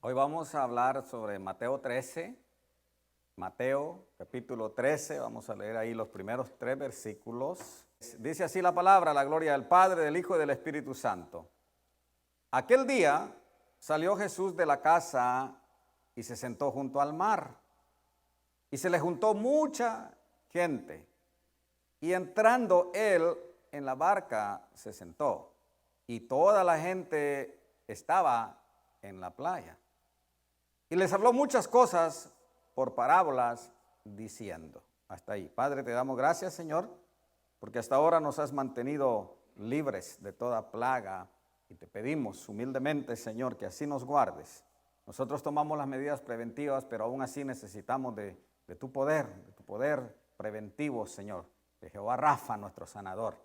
Hoy vamos a hablar sobre Mateo 13, Mateo capítulo 13, vamos a leer ahí los primeros 3 versículos. Dice así la palabra: la gloria del Padre, del Hijo y del Espíritu Santo. Aquel día salió Jesús de la casa y se sentó junto al mar. Y se le juntó mucha gente. Y entrando él en la barca se sentó. Y toda la gente estaba en la playa. Y les habló muchas cosas por parábolas, diciendo. Hasta ahí. Padre, te damos gracias, Señor, porque hasta ahora nos has mantenido libres de toda plaga. Y te pedimos humildemente, Señor, que así nos guardes. Nosotros tomamos las medidas preventivas, pero aún así necesitamos de tu poder preventivo, Señor, de Jehová Rafa, nuestro sanador,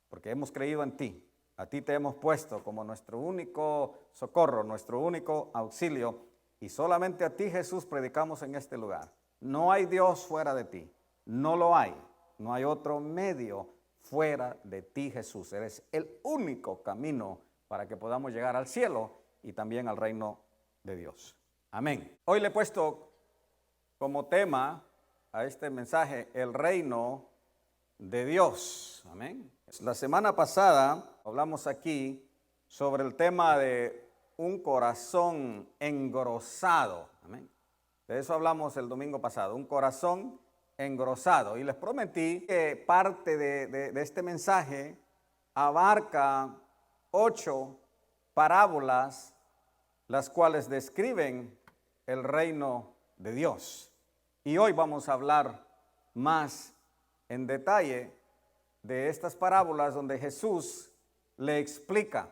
porque hemos creído en ti. A ti te hemos puesto como nuestro único socorro, nuestro único auxilio, y solamente a ti, Jesús, predicamos en este lugar. No hay Dios fuera de ti, no lo hay, no hay otro medio fuera de ti, Jesús. Eres el único camino para que podamos llegar al cielo y también al reino de Dios. Amén. Hoy le he puesto como tema a este mensaje el reino de Dios. Amén. La semana pasada hablamos aquí sobre el tema de un corazón engrosado. Amén. De eso hablamos el domingo pasado, un corazón engrosado. Y les prometí que parte de este mensaje abarca 8 parábolas, las cuales describen el reino de Dios. Y hoy vamos a hablar más en detalle de estas parábolas donde Jesús le explica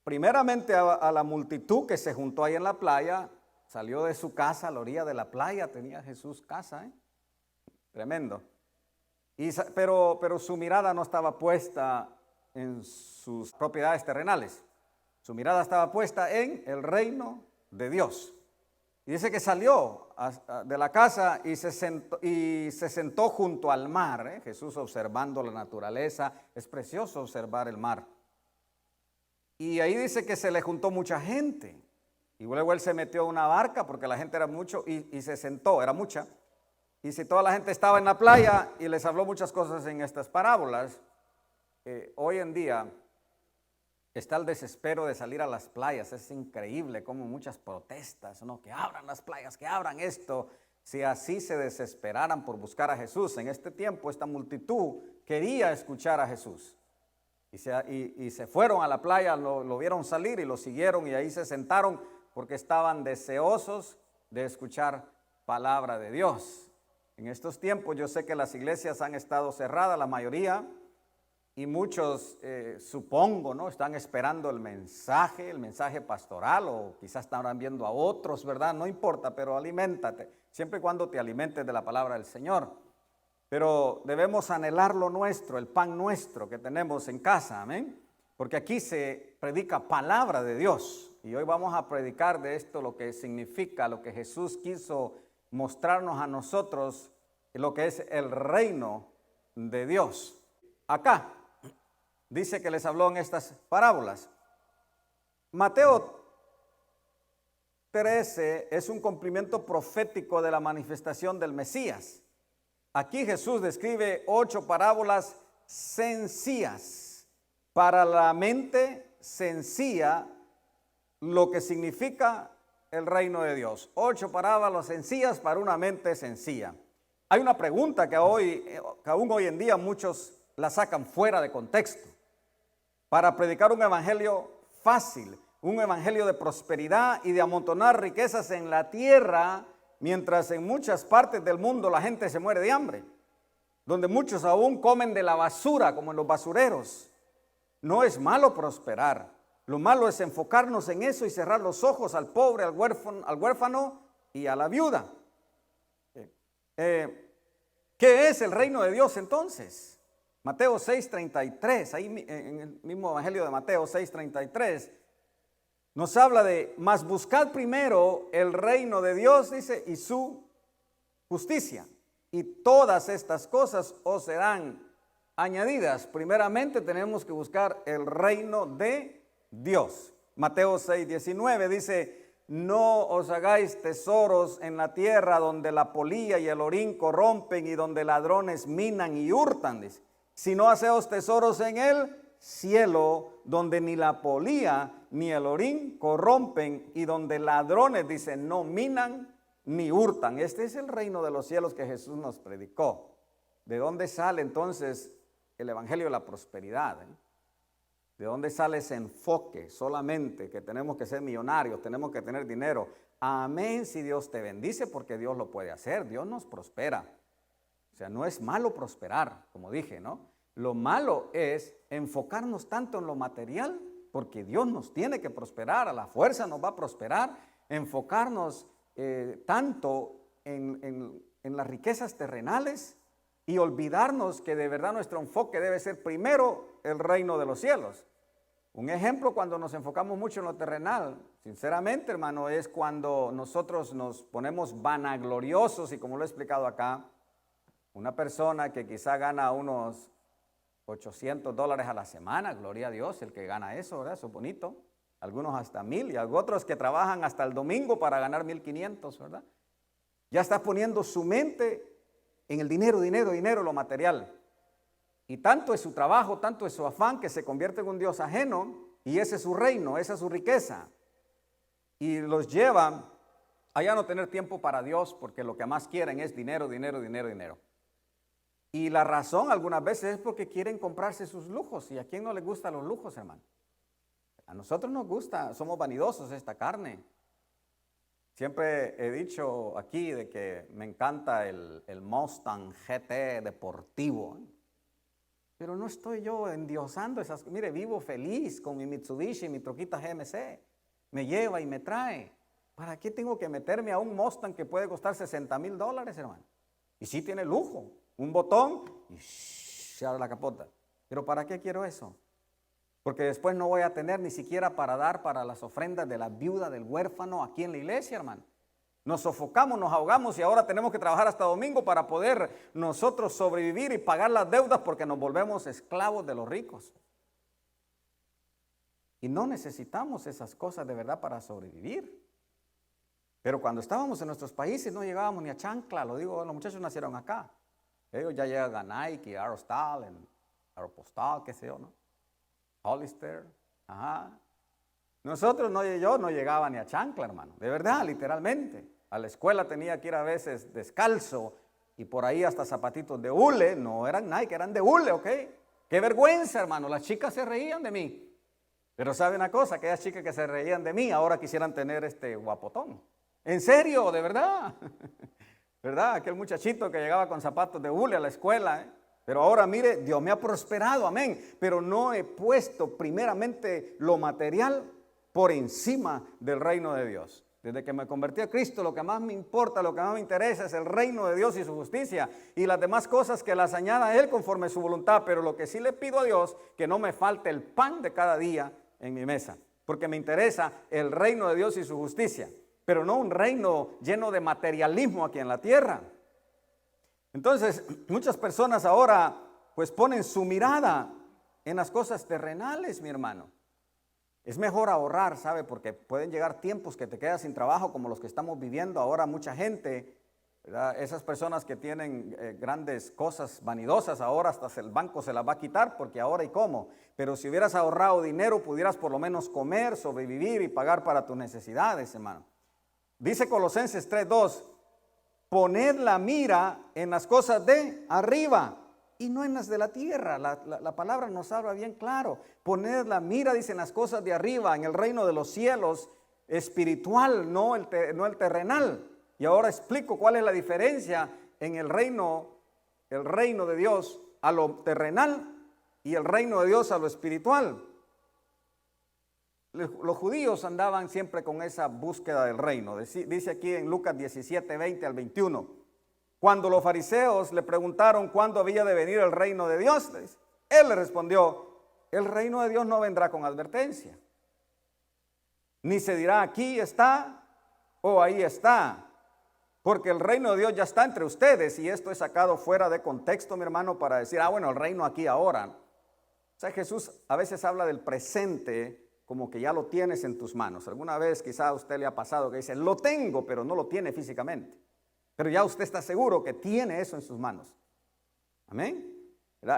primeramente a la multitud que se juntó ahí en la playa. Salió de su casa a la orilla de la playa, tenía Jesús casa, tremendo. Pero su mirada no estaba puesta en sus propiedades terrenales. Su mirada estaba puesta en el reino de Dios. Y dice que salió de la casa y se sentó junto al mar. Jesús observando la naturaleza. Es precioso observar el mar. Y ahí dice que se le juntó mucha gente. Y luego él se metió en una barca porque la gente era mucho y se sentó, era mucha. Y si toda la gente estaba en la playa y les habló muchas cosas en estas parábolas, hoy en día está el desespero de salir a las playas. Es increíble cómo muchas protestas, ¿no? Que abran las playas, que abran esto. Si así se desesperaran por buscar a Jesús en este tiempo, esta multitud quería escuchar a Jesús. Y se fueron a la playa, lo vieron salir y lo siguieron y ahí se sentaron porque estaban deseosos de escuchar palabra de Dios. En estos tiempos yo sé que las iglesias han estado cerradas, la mayoría, y muchos, supongo, ¿no? Están esperando el mensaje pastoral, o quizás estarán viendo a otros, ¿verdad? No importa, pero aliméntate, siempre y cuando te alimentes de la palabra del Señor. Pero debemos anhelar lo nuestro, el pan nuestro que tenemos en casa, amén. Porque aquí se predica palabra de Dios. Y hoy vamos a predicar de esto, lo que significa, lo que Jesús quiso mostrarnos a nosotros, lo que es el reino de Dios. Acá dice que les habló en estas parábolas. Mateo 13 es un cumplimiento profético de la manifestación del Mesías. Aquí Jesús describe 8 parábolas sencillas, para la mente sencilla, lo que significa el reino de Dios. 8 parábolas sencillas para una mente sencilla. Hay una pregunta que aún hoy en día muchos la sacan fuera de contexto, para predicar un evangelio fácil, un evangelio de prosperidad y de amontonar riquezas en la tierra, mientras en muchas partes del mundo la gente se muere de hambre, donde muchos aún comen de la basura como en los basureros. No es malo prosperar, lo malo es enfocarnos en eso y cerrar los ojos al pobre, al huérfano y a la viuda. ¿Qué es el reino de Dios entonces? Mateo 6:33, ahí en el mismo evangelio de Mateo 6:33, nos habla de: mas buscad primero el reino de Dios, dice, y su justicia, y todas estas cosas os serán añadidas. Primeramente tenemos que buscar el reino de Dios. Mateo 6:19 dice: no os hagáis tesoros en la tierra donde la polilla y el orín corrompen y donde ladrones minan y hurtan, dice, sino haceos tesoros en el cielo donde ni la polilla ni el orín corrompen y donde ladrones, dice, no minan ni hurtan. Este es el reino de los cielos que Jesús nos predicó. ¿De dónde sale entonces el evangelio de la prosperidad? ¿De dónde sale ese enfoque solamente que tenemos que ser millonarios, tenemos que tener dinero? Amén si Dios te bendice, porque Dios lo puede hacer, Dios nos prospera. O sea, no es malo prosperar, como dije, ¿no? Lo malo es enfocarnos tanto en lo material, porque Dios nos tiene que prosperar, a la fuerza nos va a prosperar, enfocarnos tanto en las riquezas terrenales y olvidarnos que de verdad nuestro enfoque debe ser primero el reino de los cielos. Un ejemplo cuando nos enfocamos mucho en lo terrenal, sinceramente, hermano, es cuando nosotros nos ponemos vanagloriosos, y como lo he explicado acá, una persona que quizá gana unos $800 a la semana, gloria a Dios, el que gana eso, ¿verdad? Eso es bonito. Algunos hasta 1,000 y otros que trabajan hasta el domingo para ganar 1,500, ¿verdad? Ya está poniendo su mente en el dinero, lo material. Y tanto es su trabajo, tanto es su afán, que se convierte en un Dios ajeno, y ese es su reino, esa es su riqueza. Y los lleva a ya no tener tiempo para Dios, porque lo que más quieren es dinero. Y la razón algunas veces es porque quieren comprarse sus lujos. ¿Y a quién no le gustan los lujos, hermano? A nosotros nos gusta, somos vanidosos esta carne. Siempre he dicho aquí de que me encanta el Mustang GT deportivo. Pero no estoy yo endiosando esas. Mire, vivo feliz con mi Mitsubishi, mi troquita GMC. Me lleva y me trae. ¿Para qué tengo que meterme a un Mustang que puede costar $60,000, hermano? Y sí tiene lujo. Un botón y se abre la capota. ¿Pero para qué quiero eso? Porque después no voy a tener ni siquiera para dar para las ofrendas de la viuda, del huérfano aquí en la iglesia, hermano. Nos sofocamos, nos ahogamos y ahora tenemos que trabajar hasta domingo para poder nosotros sobrevivir y pagar las deudas, porque nos volvemos esclavos de los ricos. Y no necesitamos esas cosas de verdad para sobrevivir. Pero cuando estábamos en nuestros países no llegábamos ni a chancla, lo digo, los muchachos nacieron acá. Ellos ya llegan a Nike, Aerostal, Aeropostal, qué sé yo, ¿no? Hollister, ajá. Nosotros, yo no llegaba ni a chancla, hermano, de verdad, literalmente. A la escuela tenía que ir a veces descalzo y por ahí hasta zapatitos de hule, no eran Nike, eran de hule, ¿ok? Qué vergüenza, hermano, las chicas se reían de mí. Pero sabe una cosa, aquellas chicas que se reían de mí ahora quisieran tener este guapotón. En serio, de verdad. ¿Verdad? Aquel muchachito que llegaba con zapatos de hule a la escuela, ¿eh? Pero ahora mire, Dios me ha prosperado, amén. Pero no he puesto primeramente lo material por encima del reino de Dios. Desde que me convertí a Cristo, lo que más me importa, lo que más me interesa es el reino de Dios y su justicia. Y las demás cosas que las añada a Él conforme a su voluntad. Pero lo que sí le pido a Dios, que no me falte el pan de cada día en mi mesa. Porque me interesa el reino de Dios y su justicia. Pero no un reino lleno de materialismo aquí en la tierra. Entonces, muchas personas ahora pues ponen su mirada en las cosas terrenales, mi hermano. Es mejor ahorrar, ¿sabe? Porque pueden llegar tiempos que te quedas sin trabajo, como los que estamos viviendo ahora mucha gente, ¿verdad? Esas personas que tienen grandes cosas vanidosas, ahora hasta el banco se las va a quitar, porque ahora y cómo. Pero si hubieras ahorrado dinero, pudieras por lo menos comer, sobrevivir y pagar para tus necesidades, hermano. Dice Colosenses 3:2, poned la mira en las cosas de arriba y no en las de la tierra. La palabra nos habla bien claro. Poned la mira, dice, en las cosas de arriba, en el reino de los cielos, espiritual, no el terrenal. Y ahora explico cuál es la diferencia en el reino de Dios a lo terrenal y el reino de Dios a lo espiritual. Los judíos andaban siempre con esa búsqueda del reino. Dice aquí en Lucas 17, 20 al 21. Cuando los fariseos le preguntaron cuándo había de venir el reino de Dios, él le respondió, el reino de Dios no vendrá con advertencia. Ni se dirá aquí está o ahí está. Porque el reino de Dios ya está entre ustedes. Y esto es sacado fuera de contexto, mi hermano, para decir, bueno, el reino aquí ahora. O sea, Jesús a veces habla del presente como que ya lo tienes en tus manos. Alguna vez quizá a usted le ha pasado que dice, lo tengo, pero no lo tiene físicamente. Pero ya usted está seguro que tiene eso en sus manos. Amén.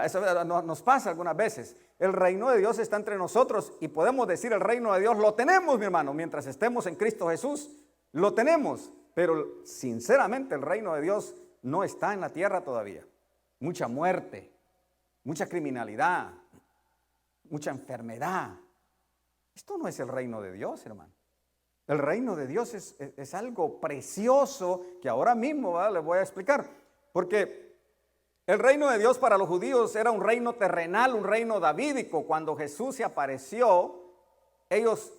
Eso nos pasa algunas veces. El reino de Dios está entre nosotros y podemos decir el reino de Dios lo tenemos, mi hermano, mientras estemos en Cristo Jesús, lo tenemos. Pero sinceramente el reino de Dios no está en la tierra todavía. Mucha muerte, mucha criminalidad, mucha enfermedad. Esto no es el reino de Dios, hermano. El reino de Dios es algo precioso que ahora mismo les voy a explicar. Porque el reino de Dios para los judíos era un reino terrenal, un reino davídico. Cuando Jesús se apareció, ellos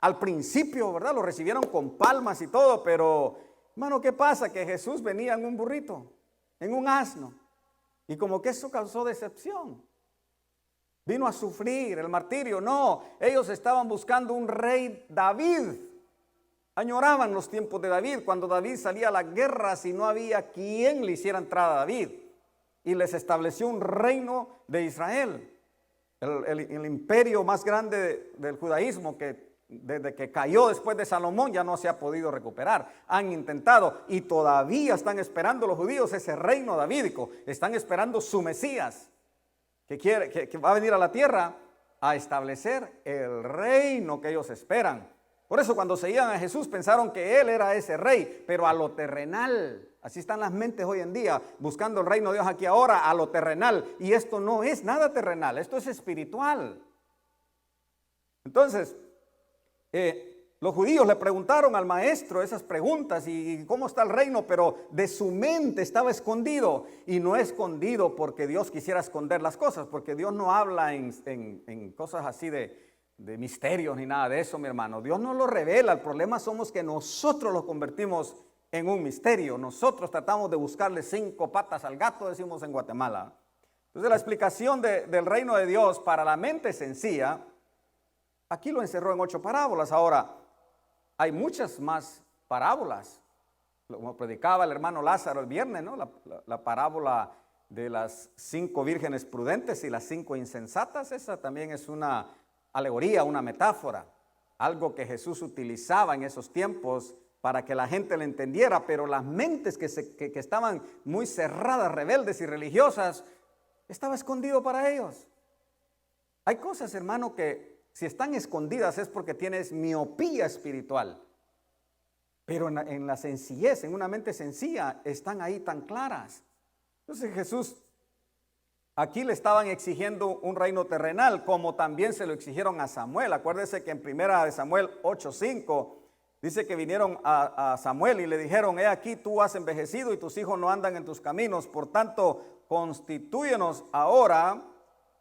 al principio, ¿verdad?, lo recibieron con palmas y todo. Pero, hermano, ¿qué pasa? Que Jesús venía en un burrito, en un asno. Y como que eso causó decepción. Vino a sufrir el martirio. No, ellos estaban buscando un rey David. Añoraban los tiempos de David, cuando David salía a la guerra si no había quien le hiciera entrada a David. Y les estableció un reino de Israel. El imperio más grande del judaísmo que desde que cayó después de Salomón ya no se ha podido recuperar. Han intentado y todavía están esperando los judíos ese reino davídico. Están esperando su Mesías. Que va a venir a la tierra a establecer el reino que ellos esperan. Por eso cuando seguían a Jesús pensaron que Él era ese rey, pero a lo terrenal. Así están las mentes hoy en día, buscando el reino de Dios aquí ahora, a lo terrenal. Y esto no es nada terrenal, esto es espiritual. Entonces, los judíos le preguntaron al maestro esas preguntas y cómo está el reino, pero de su mente estaba escondido. Y no escondido porque Dios quisiera esconder las cosas, porque Dios no habla en cosas así de misterios ni nada de eso, mi hermano. Dios no lo revela. El problema somos que nosotros lo convertimos en un misterio. Nosotros tratamos de buscarle 5 patas al gato, decimos en Guatemala. Entonces la explicación del reino de Dios para la mente sencilla, aquí lo encerró en 8 parábolas. Ahora, hay muchas más parábolas. Como predicaba el hermano Lázaro el viernes, ¿no? La parábola de las 5 vírgenes prudentes y las 5 insensatas, esa también es una alegoría, una metáfora. Algo que Jesús utilizaba en esos tiempos para que la gente le entendiera, pero las mentes que estaban muy cerradas, rebeldes y religiosas, estaba escondido para ellos. Hay cosas, hermano, que si están escondidas es porque tienes miopía espiritual. Pero en la sencillez, en una mente sencilla, están ahí tan claras. Entonces Jesús, aquí le estaban exigiendo un reino terrenal, como también se lo exigieron a Samuel. Acuérdese que en 1 Samuel 8:5 dice que vinieron a Samuel y le dijeron, he aquí tú has envejecido y tus hijos no andan en tus caminos. Por tanto, constitúyenos ahora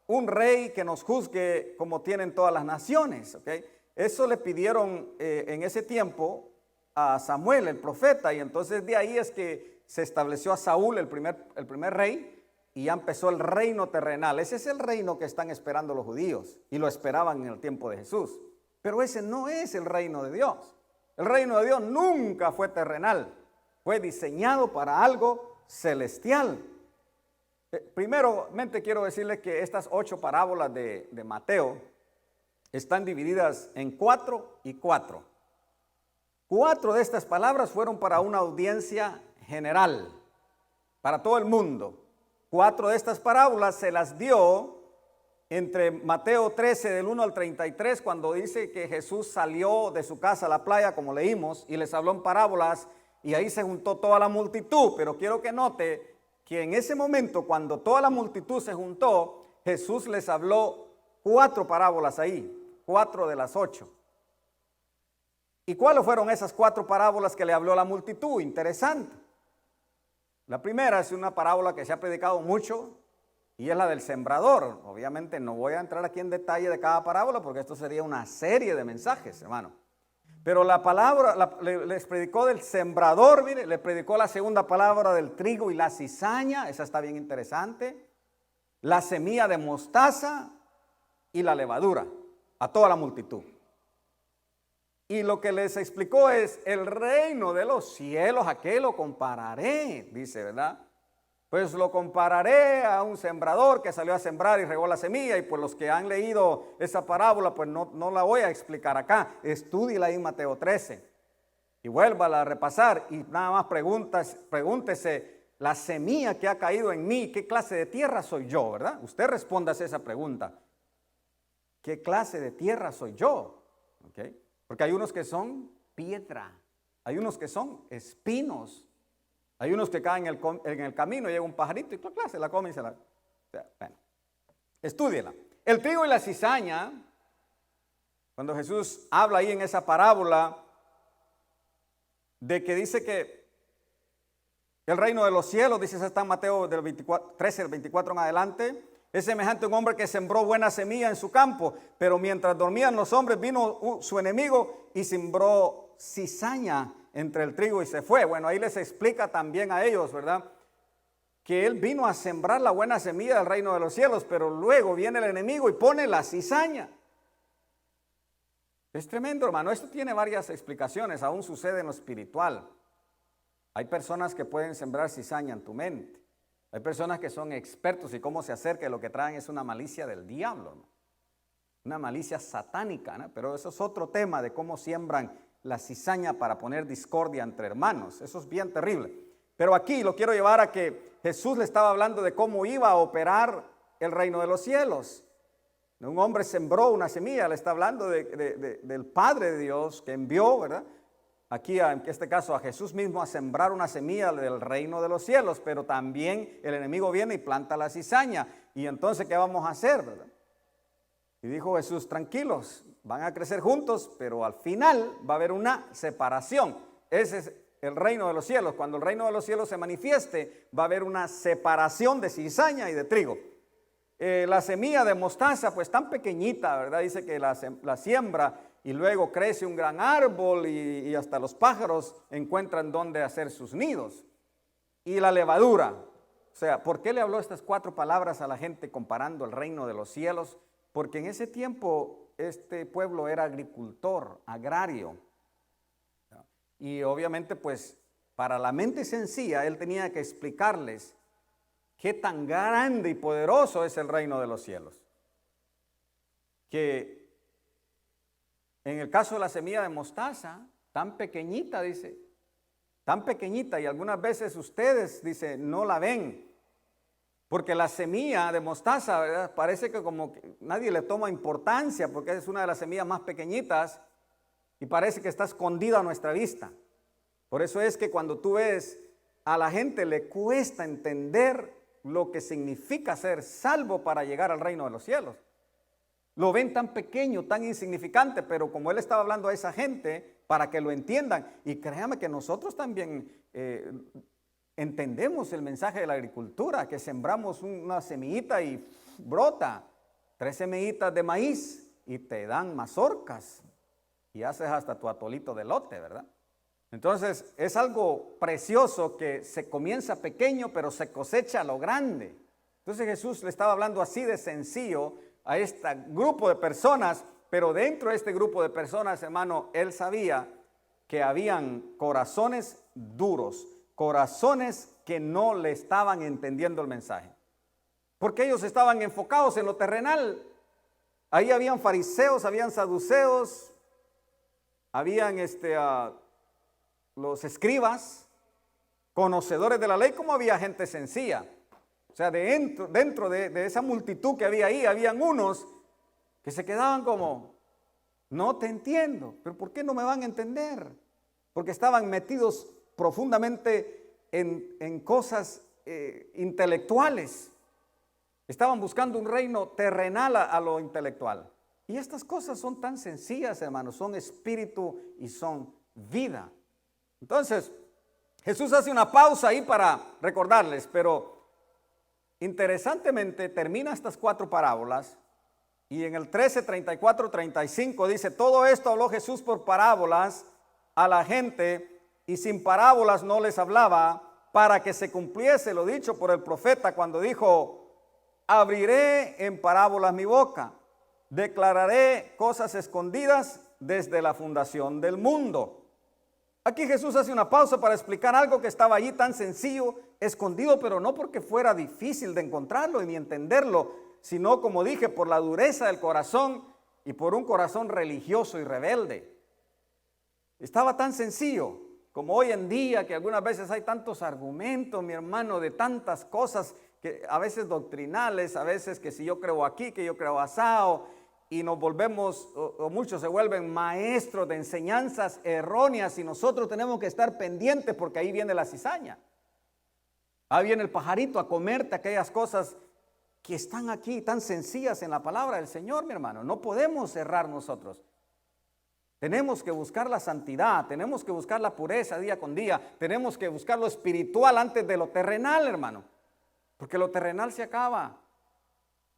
un rey que nos juzgue como tienen todas las naciones. ¿Okay? Eso le pidieron en ese tiempo a Samuel, el profeta, y entonces de ahí es que se estableció a Saúl, el primer rey, y ya empezó el reino terrenal. Ese es el reino que están esperando los judíos, y lo esperaban en el tiempo de Jesús. Pero ese no es el reino de Dios. El reino de Dios nunca fue terrenal, fue diseñado para algo celestial. Primeramente quiero decirles que estas 8 parábolas de Mateo están divididas en 4 y 4. 4 de estas palabras fueron para una audiencia general, para todo el mundo. 4 de estas parábolas se las dio entre Mateo 13 del 1 al 33, cuando dice que Jesús salió de su casa a la playa, como leímos, y les habló en parábolas, y ahí se juntó toda la multitud. Pero quiero que note que en ese momento, cuando toda la multitud se juntó, Jesús les habló 4 parábolas ahí, 4 de las 8. ¿Y cuáles fueron esas 4 parábolas que le habló a la multitud? Interesante. La primera es una parábola que se ha predicado mucho y es la del sembrador. Obviamente no voy a entrar aquí en detalle de cada parábola porque esto sería una serie de mensajes, hermano. Pero la palabra, les predicó del sembrador, mire, le predicó la segunda palabra del trigo y la cizaña, esa está bien interesante. La semilla de mostaza y la levadura, a toda la multitud. Y lo que les explicó es, el reino de los cielos, ¿a qué lo compararé? Dice, ¿verdad? Pues lo compararé a un sembrador que salió a sembrar y regó la semilla. Y pues los que han leído esa parábola, pues no la voy a explicar acá. Estúdiela ahí en Mateo 13 y vuélvala a repasar y nada más pregúntese, la semilla que ha caído en mí, ¿qué clase de tierra soy yo, verdad? Usted respóndase esa pregunta. ¿Qué clase de tierra soy yo? ¿Okay? Porque hay unos que son piedra, hay unos que son espinos, hay unos que caen en el camino, llega un pajarito y claro, se la come y se la... O sea, bueno, estúdiela. El trigo y la cizaña, cuando Jesús habla ahí en esa parábola de que dice que el reino de los cielos, dice está en Mateo del 13, el 24 en adelante, es semejante a un hombre que sembró buena semilla en su campo, pero mientras dormían los hombres vino su enemigo y sembró cizaña entre el trigo y se fue. Bueno, ahí les explica también a ellos, ¿verdad? Que él vino a sembrar la buena semilla del reino de los cielos, pero luego viene el enemigo y pone la cizaña. Es tremendo, hermano. Esto tiene varias explicaciones, aún sucede en lo espiritual. Hay personas que pueden sembrar cizaña en tu mente. Hay personas que son expertos y cómo se acerca y lo que traen es una malicia del diablo, ¿no? Una malicia satánica, ¿no? Pero eso es otro tema de cómo siembran la cizaña para poner discordia entre hermanos. Eso es bien terrible. Pero aquí lo quiero llevar a que Jesús le estaba hablando de cómo iba a operar el reino de los cielos. Un hombre sembró una semilla, le está hablando del Padre de Dios que envió, ¿verdad? Aquí en este caso a Jesús mismo a sembrar una semilla del reino de los cielos, pero también el enemigo viene y planta la cizaña. Y entonces, ¿qué vamos a hacer, verdad? Y dijo Jesús, tranquilos, van a crecer juntos, pero al final va a haber una separación. Ese es el reino de los cielos. Cuando el reino de los cielos se manifieste, va a haber una separación de cizaña y de trigo. La semilla de mostaza, pues tan pequeñita, ¿verdad? Dice que la siembra y luego crece un gran árbol y hasta los pájaros encuentran dónde hacer sus nidos. Y la levadura, o sea, ¿por qué le habló estas 4 palabras a la gente comparando el reino de los cielos? Porque en ese tiempo este pueblo era agricultor, agrario. Y obviamente pues para la mente sencilla él tenía que explicarles qué tan grande y poderoso es el reino de los cielos. Que en el caso de la semilla de mostaza, tan pequeñita, dice, tan pequeñita, y algunas veces ustedes, dice, no la ven. Porque la semilla de mostaza, ¿verdad? Parece que como que nadie le toma importancia porque es una de las semillas más pequeñitas y parece que está escondida a nuestra vista. Por eso es que cuando tú ves a la gente le cuesta entender lo que significa ser salvo para llegar al reino de los cielos. Lo ven tan pequeño, tan insignificante, pero como él estaba hablando a esa gente para que lo entiendan, y créame que nosotros también entendemos el mensaje de la agricultura, que sembramos una semillita y brota 3 semillitas de maíz y te dan mazorcas y haces hasta tu atolito de elote, ¿verdad? Entonces es algo precioso que se comienza pequeño pero se cosecha a lo grande. Entonces Jesús le estaba hablando así de sencillo a este grupo de personas, pero dentro de este grupo de personas, hermano, él sabía que habían corazones duros, corazones que no le estaban entendiendo el mensaje, porque ellos estaban enfocados en lo terrenal. Ahí habían fariseos, habían saduceos, habían los escribas, conocedores de la ley, como había gente sencilla. O sea, dentro de esa multitud que había ahí, habían unos que se quedaban como, no te entiendo, pero ¿por qué no me van a entender? Porque estaban metidos profundamente en cosas intelectuales. Estaban buscando un reino terrenal a lo intelectual. Y estas cosas son tan sencillas, hermanos, son espíritu y son vida. Entonces, Jesús hace una pausa ahí para recordarles, pero interesantemente termina estas 4 parábolas y en el 13, 34, 35 dice, todo esto habló Jesús por parábolas a la gente y sin parábolas no les hablaba para que se cumpliese lo dicho por el profeta cuando dijo, abriré en parábolas mi boca, declararé cosas escondidas desde la fundación del mundo. Aquí Jesús hace una pausa para explicar algo que estaba allí tan sencillo, escondido, pero no porque fuera difícil de encontrarlo ni entenderlo, sino, como dije, por la dureza del corazón y por un corazón religioso y rebelde. Estaba tan sencillo como hoy en día, que algunas veces hay tantos argumentos, mi hermano, de tantas cosas, que a veces doctrinales, a veces que si yo creo aquí, que yo creo asao, y nos volvemos, o muchos se vuelven maestros de enseñanzas erróneas, y nosotros tenemos que estar pendientes porque ahí viene la cizaña. Ahí viene el pajarito a comerte aquellas cosas que están aquí tan sencillas en la palabra del Señor, mi hermano. No podemos errar nosotros. Tenemos que buscar la santidad, tenemos que buscar la pureza día con día, tenemos que buscar lo espiritual antes de lo terrenal, hermano, porque lo terrenal se acaba.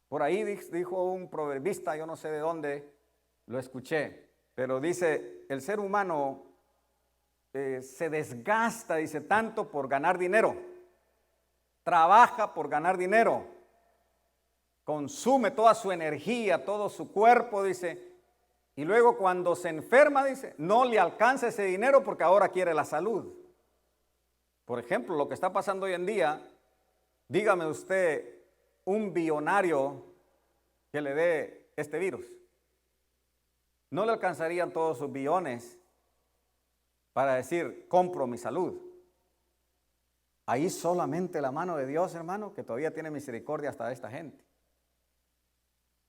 Por ahí dijo un proverbista, yo no sé de dónde lo escuché, pero dice, el ser humano se desgasta, dice, tanto por ganar dinero, trabaja por ganar dinero, consume toda su energía, todo su cuerpo, dice, y luego cuando se enferma, dice, no le alcanza ese dinero porque ahora quiere la salud. Por ejemplo, lo que está pasando hoy en día, dígame usted, un billonario que le dé este virus, no le alcanzarían todos sus billones para decir, compro mi salud. Ahí solamente la mano de Dios, hermano, que todavía tiene misericordia hasta de esta gente.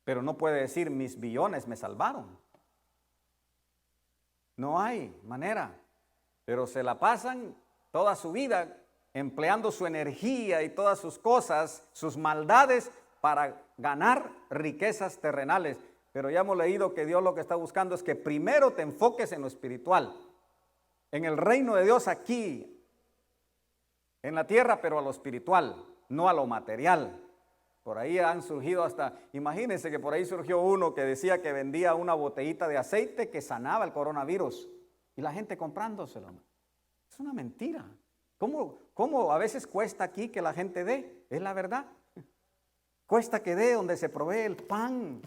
Pero no puede decir, mis billones me salvaron. No hay manera, pero se la pasan toda su vida empleando su energía y todas sus cosas, sus maldades para ganar riquezas terrenales. Pero ya hemos leído que Dios lo que está buscando es que primero te enfoques en lo espiritual, en el reino de Dios aquí, en la tierra, pero a lo espiritual, no a lo material. Por ahí han surgido hasta, imagínense que por ahí surgió uno que decía que vendía una botellita de aceite que sanaba el coronavirus y la gente comprándoselo. Es una mentira. ¿Cómo a veces cuesta aquí que la gente dé? Es la verdad. Cuesta que dé donde se provee el pan.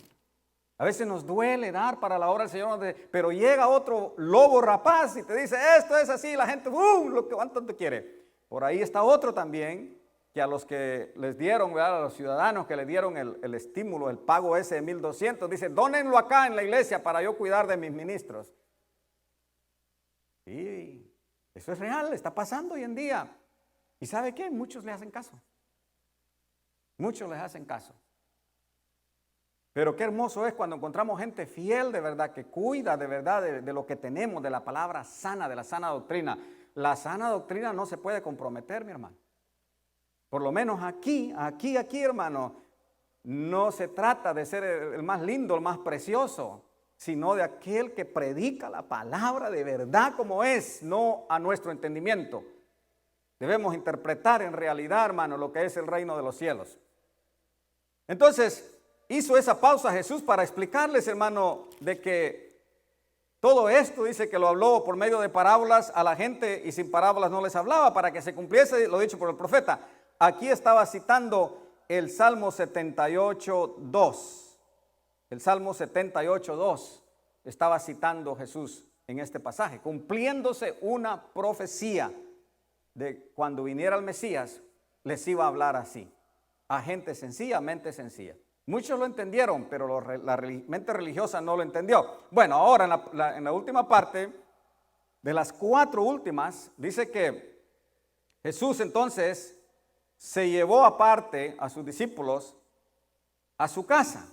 A veces nos duele dar para la obra del Señor, pero llega otro lobo rapaz y te dice, esto es así, la gente, lo que cuánto te quiere. Por ahí está otro también, que a los que les dieron, ¿verdad? A los ciudadanos que les dieron el estímulo, el pago ese de 1,200, dice, dónenlo acá en la iglesia para yo cuidar de mis ministros. Sí, eso es real, está pasando hoy en día. ¿Y sabe qué? Muchos le hacen caso. Muchos les hacen caso. Pero qué hermoso es cuando encontramos gente fiel de verdad, que cuida de verdad de lo que tenemos, de la palabra sana, de la sana doctrina. La sana doctrina no se puede comprometer, mi hermano. Por lo menos aquí, hermano, no se trata de ser el más lindo, el más precioso, sino de aquel que predica la palabra de verdad como es, no a nuestro entendimiento. Debemos interpretar en realidad, hermano, lo que es el reino de los cielos. Entonces, hizo esa pausa Jesús para explicarles, hermano, de que todo esto dice que lo habló por medio de parábolas a la gente y sin parábolas no les hablaba para que se cumpliese lo dicho por el profeta. Aquí estaba citando el Salmo 78:2. El Salmo 78:2 estaba citando Jesús en este pasaje, cumpliéndose una profecía de cuando viniera el Mesías, les iba a hablar así, a gente sencillamente sencilla. Muchos lo entendieron, pero la mente religiosa no lo entendió. Bueno, ahora en la última parte, de las 4 últimas, dice que Jesús entonces se llevó aparte a sus discípulos a su casa.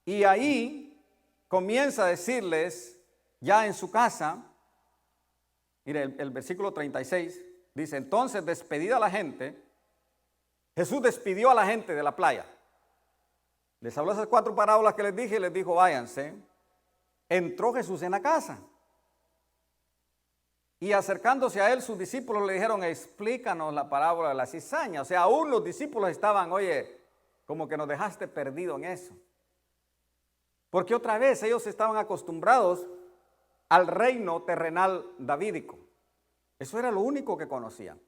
Y ahí comienza a decirles, ya en su casa, mire el versículo 36, dice, entonces despedida la gente, Jesús despidió a la gente de la playa. Les habló esas 4 parábolas que les dije y les dijo, váyanse. Entró Jesús en la casa. Y acercándose a él, sus discípulos le dijeron, explícanos la parábola de la cizaña. O sea, aún los discípulos estaban, oye, como que nos dejaste perdido en eso. Porque otra vez ellos estaban acostumbrados al reino terrenal davídico. Eso era lo único que conocían.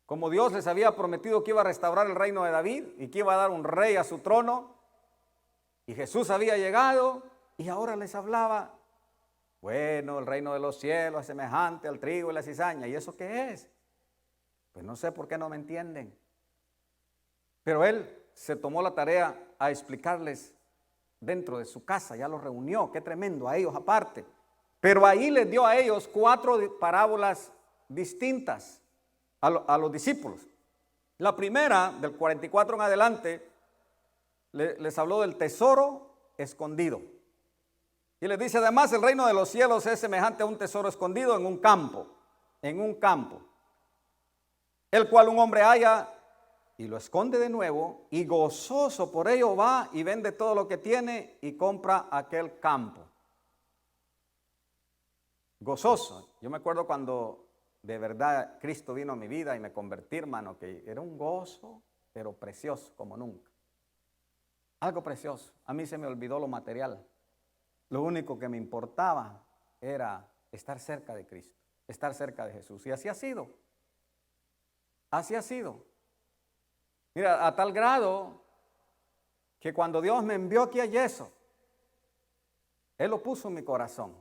Como Dios les había prometido que iba a restaurar el reino de David y que iba a dar un rey a su trono. Y Jesús había llegado y ahora les hablaba, Bueno, el reino de los cielos es semejante al trigo y la cizaña. ¿Y eso qué es? Pues no sé por qué no me entienden. Pero él se tomó la tarea a explicarles dentro de su casa, ya los reunió, qué tremendo, a ellos aparte. Pero ahí les dio a ellos 4 parábolas distintas a los discípulos. La primera, del 44 en adelante, les habló del tesoro escondido. Y les dice, además, el reino de los cielos es semejante a un tesoro escondido en un campo, el cual un hombre halla y lo esconde de nuevo, y gozoso por ello va y vende todo lo que tiene y compra aquel campo. Gozoso. Yo me acuerdo cuando de verdad Cristo vino a mi vida y me convertí, hermano, que era un gozo, pero precioso como nunca. Algo precioso. A mí se me olvidó lo material. Lo único que me importaba era estar cerca de Cristo, estar cerca de Jesús. Y así ha sido. Así ha sido. Mira, a tal grado que cuando Dios me envió aquí a Yeso, Él lo puso en mi corazón.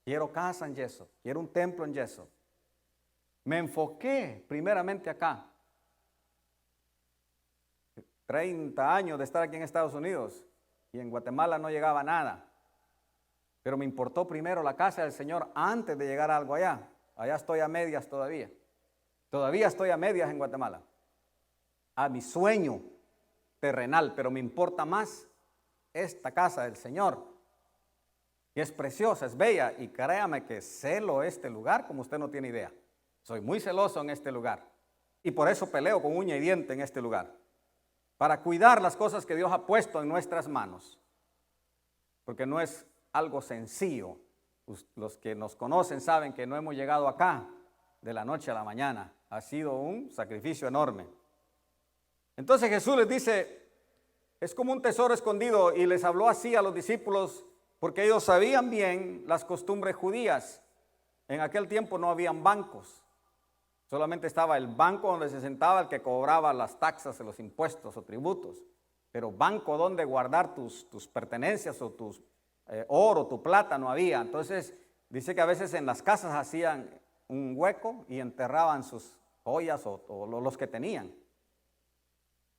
Quiero casa en Yeso, quiero un templo en Yeso. Me enfoqué primeramente acá. 30 años de estar aquí en Estados Unidos y en Guatemala no llegaba nada. Pero me importó primero la casa del Señor antes de llegar a algo allá. Allá estoy a medias todavía. Todavía estoy a medias en Guatemala. A mi sueño terrenal, pero me importa más esta casa del Señor. Y es preciosa, es bella, y créame que celo este lugar como usted no tiene idea. Soy muy celoso en este lugar, y por eso peleo con uña y diente en este lugar, para cuidar las cosas que Dios ha puesto en nuestras manos, porque no es algo sencillo. Los que nos conocen saben que no hemos llegado acá de la noche a la mañana. Ha sido un sacrificio enorme. Entonces Jesús les dice, es como un tesoro escondido, y les habló así a los discípulos porque ellos sabían bien las costumbres judías. En aquel tiempo no habían bancos, solamente estaba el banco donde se sentaba el que cobraba las taxas, los impuestos o tributos, pero banco donde guardar tus pertenencias o tus oro, tu plata no había. Entonces dice que a veces en las casas hacían un hueco y enterraban sus joyas o los que tenían.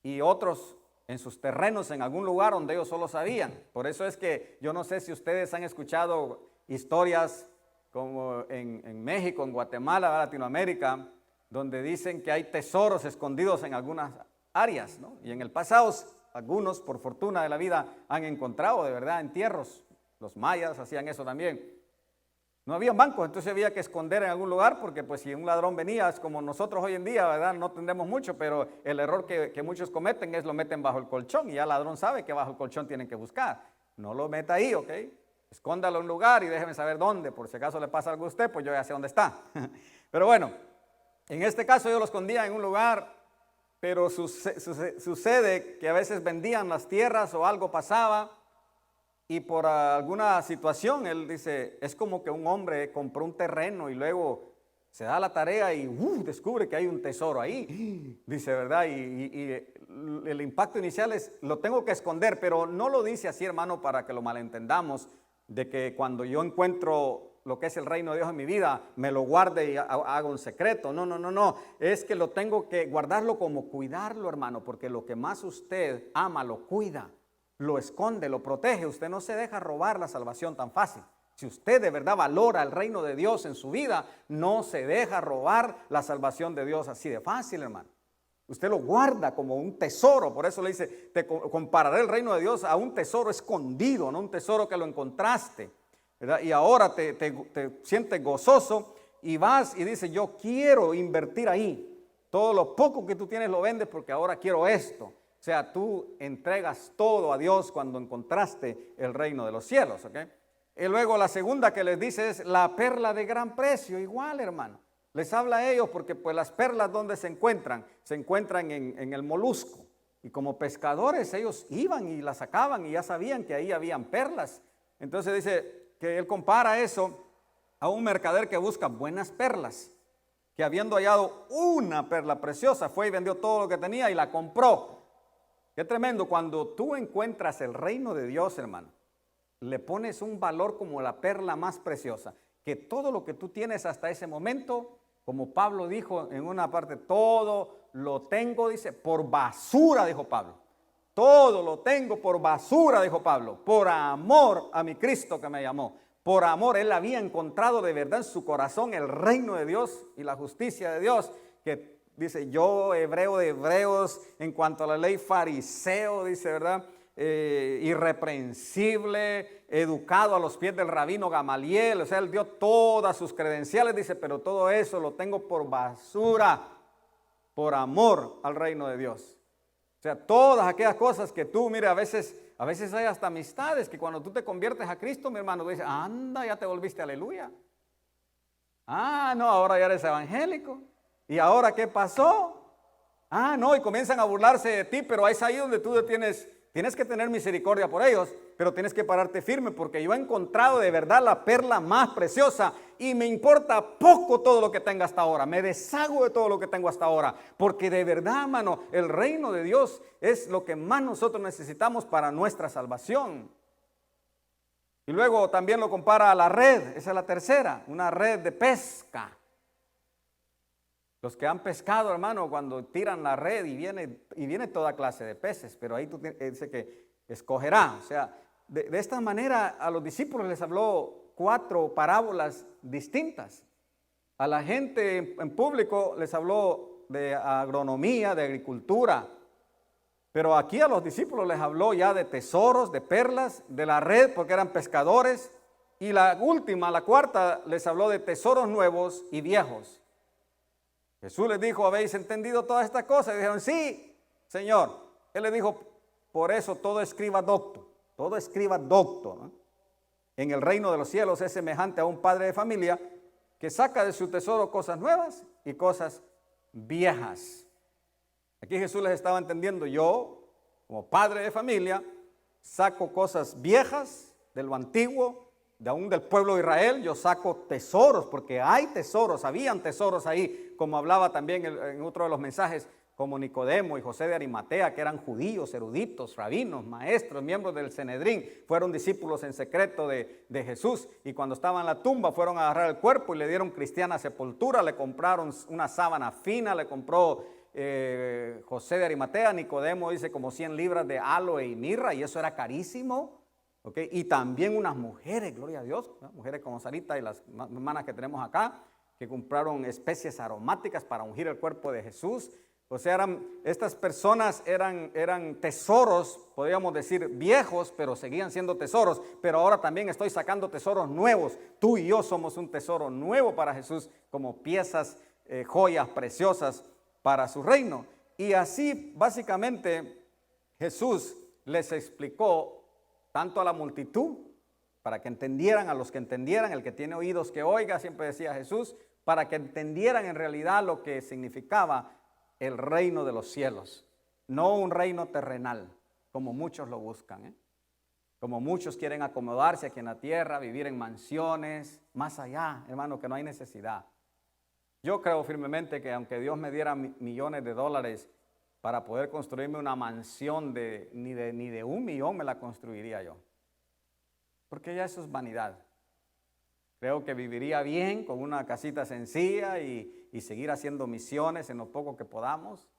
Y otros en sus terrenos en algún lugar donde ellos solo sabían. Por eso es que yo no sé si ustedes han escuchado historias como en México, en Guatemala, Latinoamérica, donde dicen que hay tesoros escondidos en algunas áreas, ¿no? Y en el pasado algunos, por fortuna de la vida, han encontrado de verdad entierros. Los mayas hacían eso también. No había bancos, entonces había que esconder en algún lugar, porque pues si un ladrón venía, es como nosotros hoy en día, ¿verdad? No tendemos mucho, pero el error que muchos cometen es lo meten bajo el colchón, y ya el ladrón sabe que bajo el colchón tienen que buscar. No lo meta ahí, ¿ok? Escóndalo en un lugar y déjeme saber dónde, por si acaso le pasa algo a usted, pues yo ya sé dónde está. Pero bueno, en este caso yo lo escondía en un lugar, pero sucede que a veces vendían las tierras o algo pasaba, y por alguna situación, él dice, es como que un hombre compró un terreno y luego se da la tarea y descubre que hay un tesoro ahí, dice, ¿verdad? Y el impacto inicial es, lo tengo que esconder, pero no lo dice así, hermano, para que lo malentendamos, de que cuando yo encuentro lo que es el reino de Dios en mi vida, me lo guarde y hago un secreto. No, es que lo tengo que guardarlo como cuidarlo, hermano, porque lo que más usted ama, lo cuida. Lo esconde, lo protege. Usted no se deja robar la salvación tan fácil. Si usted de verdad valora el reino de Dios en su vida, no se deja robar la salvación de Dios así de fácil, hermano. Usted lo guarda como un tesoro. Por eso le dice, te compararé el reino de Dios a un tesoro escondido, no un tesoro que lo encontraste, ¿verdad? Y ahora te sientes gozoso y vas y dices, yo quiero invertir ahí. Todo lo poco que tú tienes lo vendes porque ahora quiero esto. O sea, tú entregas todo a Dios cuando encontraste el reino de los cielos, ¿ok? Y luego la segunda que les dice es la perla de gran precio, igual, hermano. Les habla a ellos porque pues las perlas, ¿dónde se encuentran? Se encuentran en el molusco. Y como pescadores ellos iban y las sacaban y ya sabían que ahí habían perlas. Entonces dice que él compara eso a un mercader que busca buenas perlas, que habiendo hallado una perla preciosa, fue y vendió todo lo que tenía y la compró. Qué tremendo cuando tú encuentras el reino de Dios, hermano. le pones un valor como la perla más preciosa, que todo lo que tú tienes hasta ese momento, como Pablo dijo en una parte, todo lo tengo, dice, por basura, dijo Pablo. Todo lo tengo por basura, dijo Pablo, por amor a mi Cristo que me llamó. Por amor, él había encontrado de verdad en su corazón el reino de Dios y la justicia de Dios, que dice, yo hebreo de hebreos, en cuanto a la ley fariseo, dice, ¿verdad? Irreprensible, educado a los pies del rabino Gamaliel, o sea, él dio todas sus credenciales, dice, pero todo eso lo tengo por basura, por amor al reino de Dios. O sea, todas aquellas cosas que tú, mire, a veces hay hasta amistades que cuando tú te conviertes a Cristo, mi hermano, dice, anda, ya te volviste, aleluya. Ah, no, ahora ya eres evangélico. ¿Y ahora qué pasó? Ah, no, y comienzan a burlarse de ti, pero es ahí donde tú tienes que tener misericordia por ellos, pero tienes que pararte firme, porque yo he encontrado de verdad la perla más preciosa y me importa poco todo lo que tenga hasta ahora. Me deshago de todo lo que tengo hasta ahora, porque de verdad, hermano, el reino de Dios es lo que más nosotros necesitamos para nuestra salvación. Y luego también lo compara a la red, esa es la tercera, una red de pesca. Los que han pescado, hermano, cuando tiran la red y viene toda clase de peces, pero ahí tú dice que escogerá. O sea, de esta manera a los discípulos les habló 4 parábolas distintas. A la gente en público les habló de agronomía, de agricultura. Pero aquí a los discípulos les habló ya de tesoros, de perlas, de la red, porque eran pescadores. Y la última, la cuarta, les habló de tesoros nuevos y viejos. Jesús les dijo, ¿habéis entendido todas estas cosas? Y dijeron, sí, Señor. Él les dijo, por eso todo escriba docto, ¿no? En el reino de los cielos es semejante a un padre de familia que saca de su tesoro cosas nuevas y cosas viejas. Aquí Jesús les estaba entendiendo, yo, como padre de familia, saco cosas viejas de lo antiguo, de aún del pueblo de Israel, yo saco tesoros, porque hay tesoros, habían tesoros ahí, como hablaba también en otro de los mensajes, como Nicodemo y José de Arimatea, que eran judíos, eruditos, rabinos, maestros, miembros del Sanedrín, fueron discípulos en secreto de Jesús, y cuando estaban en la tumba fueron a agarrar el cuerpo y le dieron cristiana sepultura, le compraron una sábana fina, le compró José de Arimatea, Nicodemo dice como 100 libras de aloe y mirra, y eso era carísimo. Okay. Y también unas mujeres, gloria a Dios, ¿no? Mujeres como Sarita y las hermanas que tenemos acá, que compraron especies aromáticas para ungir el cuerpo de Jesús. O sea, estas personas eran tesoros, podríamos decir viejos, pero seguían siendo tesoros. Pero ahora también estoy sacando tesoros nuevos. Tú y yo somos un tesoro nuevo para Jesús, como piezas, joyas preciosas para su reino. Y así básicamente Jesús les explicó tanto a la multitud, para que entendieran, a los que entendieran, el que tiene oídos que oiga, siempre decía Jesús, para que entendieran en realidad lo que significaba el reino de los cielos, no un reino terrenal, como muchos lo buscan, ¿eh? Como muchos quieren acomodarse aquí en la tierra, vivir en mansiones, más allá, hermano, que no hay necesidad. Yo creo firmemente que aunque Dios me diera millones de dólares, para poder construirme una mansión ni de 1 millón me la construiría yo. Porque ya eso es vanidad. Creo que viviría bien con una casita sencilla y seguir haciendo misiones en lo poco que podamos.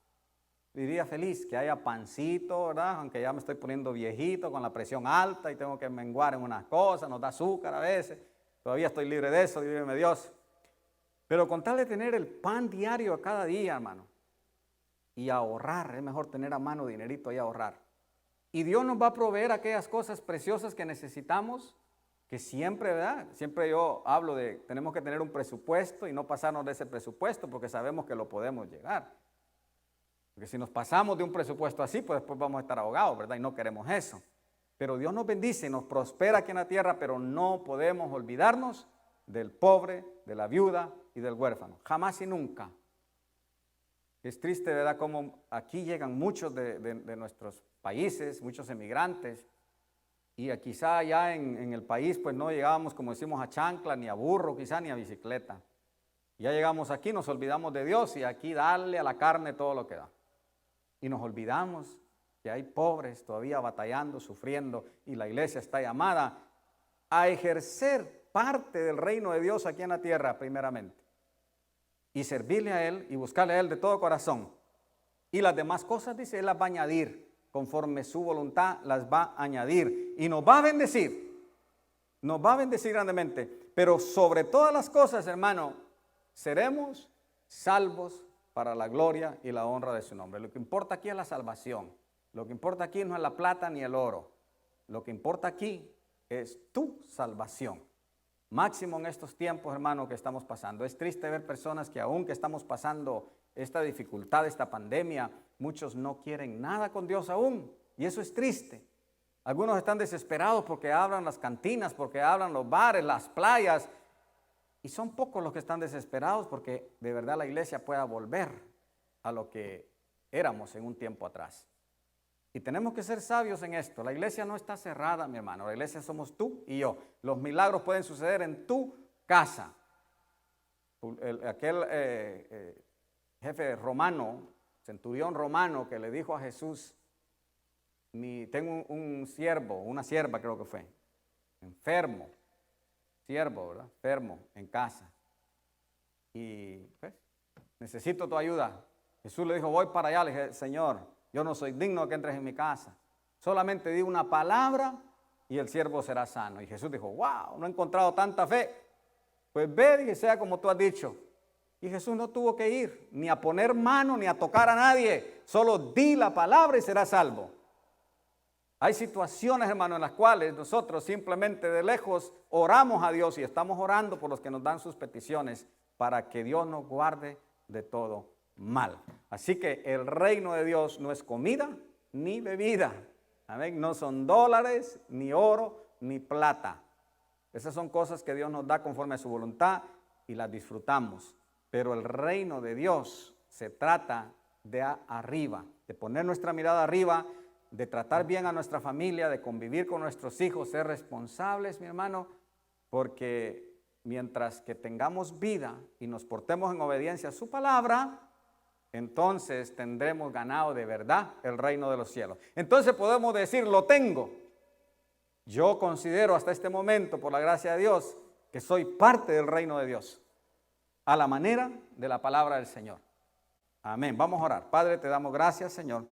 Viviría feliz, que haya pancito, ¿verdad? Aunque ya me estoy poniendo viejito con la presión alta y tengo que menguar en unas cosas, nos da azúcar a veces. Todavía estoy libre de eso, líbreme Dios. Pero con tal de tener el pan diario a cada día, hermano, y ahorrar, es mejor tener a mano dinerito y ahorrar. Y Dios nos va a proveer aquellas cosas preciosas que necesitamos, que siempre, ¿verdad? Siempre yo hablo de, tenemos que tener un presupuesto y no pasarnos de ese presupuesto porque sabemos que lo podemos llegar. Porque si nos pasamos de un presupuesto así, pues después vamos a estar ahogados, ¿verdad? Y no queremos eso. Pero Dios nos bendice, nos prospera aquí en la tierra, pero no podemos olvidarnos del pobre, de la viuda y del huérfano. Jamás y nunca. Es triste, ¿verdad?, como aquí llegan muchos de nuestros países, muchos emigrantes, y quizá allá en el país pues no llegábamos, como decimos, a chancla, ni a burro, quizá ni a bicicleta. Ya llegamos aquí, nos olvidamos de Dios y aquí darle a la carne todo lo que da. Y nos olvidamos que hay pobres todavía batallando, sufriendo, y la iglesia está llamada a ejercer parte del reino de Dios aquí en la tierra primeramente. Y servirle a Él y buscarle a Él de todo corazón. Y las demás cosas, dice, Él las va a añadir. Conforme su voluntad las va a añadir. Y nos va a bendecir. Nos va a bendecir grandemente. Pero sobre todas las cosas, hermano, seremos salvos para la gloria y la honra de su nombre. Lo que importa aquí es la salvación. Lo que importa aquí no es la plata ni el oro. Lo que importa aquí es tu salvación. Máximo en estos tiempos, hermano, que estamos pasando. Es triste ver personas que aún que estamos pasando esta dificultad, esta pandemia, muchos no quieren nada con Dios aún. Y eso es triste. Algunos están desesperados porque abran las cantinas, porque abran los bares, las playas. Y son pocos los que están desesperados porque de verdad la iglesia pueda volver a lo que éramos en un tiempo atrás. Y tenemos que ser sabios en esto. La iglesia no está cerrada, mi hermano. La iglesia somos tú y yo. Los milagros pueden suceder en tu casa. Aquel jefe romano, centurión romano, que le dijo a Jesús, tengo un siervo, una sierva creo que fue, enfermo, siervo, ¿verdad? Enfermo en casa. Y pues, necesito tu ayuda. Jesús le dijo, voy para allá. Le dije, Señor, yo no soy digno de que entres en mi casa. Solamente di una palabra y el siervo será sano. Y Jesús dijo, wow, no he encontrado tanta fe. Pues ve y sea como tú has dicho. Y Jesús no tuvo que ir ni a poner mano ni a tocar a nadie. Solo di la palabra y será salvo. Hay situaciones, hermano, en las cuales nosotros simplemente de lejos oramos a Dios y estamos orando por los que nos dan sus peticiones para que Dios nos guarde de todo mal. Así que el reino de Dios no es comida ni bebida. Amén. No son dólares, ni oro, ni plata. Esas son cosas que Dios nos da conforme a su voluntad y las disfrutamos. Pero el reino de Dios se trata de arriba, de poner nuestra mirada arriba, de tratar bien a nuestra familia, de convivir con nuestros hijos, ser responsables, mi hermano, porque mientras que tengamos vida y nos portemos en obediencia a su palabra, entonces tendremos ganado de verdad el reino de los cielos. Entonces podemos decir, lo tengo. Yo considero hasta este momento, por la gracia de Dios, que soy parte del reino de Dios, a la manera de la palabra del Señor. Amén. Vamos a orar. Padre, te damos gracias, Señor.